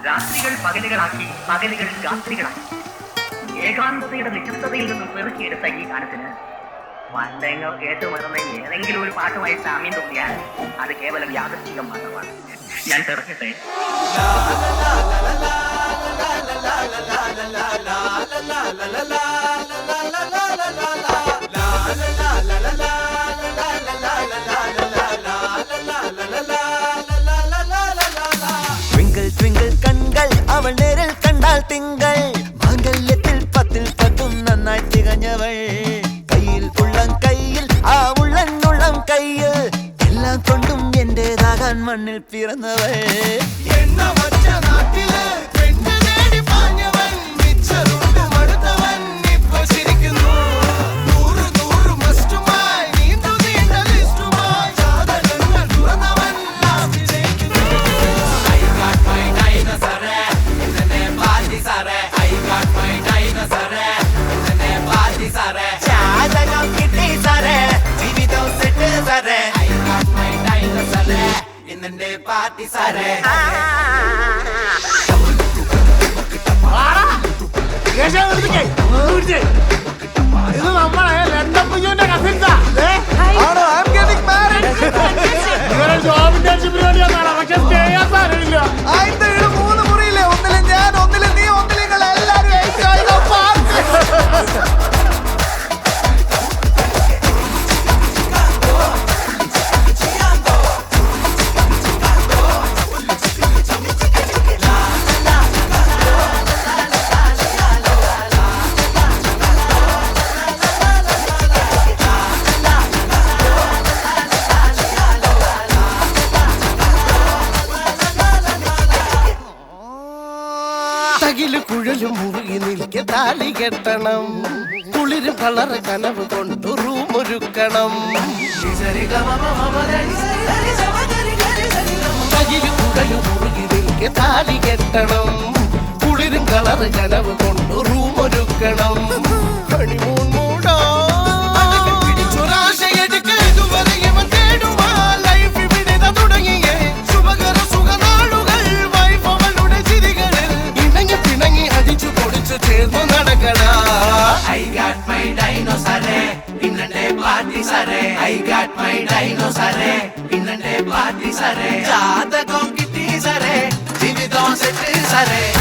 രാത്രികൾ പകലുകളാക്കി പകലുകൾ രാത്രികളാക്കി ഏകാന്തതയുടെ നിശബ്ദതയിൽ നിന്നും പെറുക്കിയെടുത്ത ഈ ഗാനത്തിന് പണ്ടെങ്ങോ കേട്ടുമറന്ന ഏതെങ്കിലും ഒരു പാട്ടുമായി സാമ്യം തോന്നിയാൽ അത് കേവലം യാദൃശ്ചികം മാത്രമാണ്. ഞാൻ തിറക്കട്ടെ. കൺകൾ അവൾ നേരിൽ കണ്ടാൽ തിങ്കൾ മാംഗല്യത്തിൽ 10 ൽ 10 നന്നായി തികഞ്ഞവൾ കയ്യിൽ ഉള്ളം കയ്യിൽ ആ ഉള്ളം കയ്യിൽ എല്ലാം കൊണ്ടും എന്റേതാകാൻ മണ്ണിൽ പിറന്നവൾ പാർട്ടി സാറേ ഇത് നമ്മളെ ലണ്ടൻ പുജുവിന്റെ കസിൻസാ. ഇവരെ ജോബ് ഇന്റേൺഷിപ്പ് പരിപാടിയാണ്. പക്ഷെ സ്റ്റേ ചെയ്യാൻ സാരമില്ല. 3 മുറിയില്ലേ, ഒന്നിലും ഞാൻ ഒന്നിലും നീ ഒന്നിലും നിങ്ങൾ എല്ലാരും തകില് കുഴലും മുറുകി നിൽക്കെ താലി കെട്ടണം കുളിരും കളറ് കനവ് കൊണ്ട് റൂമൊരുക്കണം തകില് കുഴലും മുറുകി നിൽക്കെ താലി കെട്ടണം കുളിരും കളറ് കനവ് കൊണ്ട് റൂമൊരുക്കണം honeymoon മൂടോ I got my dinosaur, innante party sare. I got my dinosaur, innante party sare. Jaadagam kitti sare, jeevitham set sare.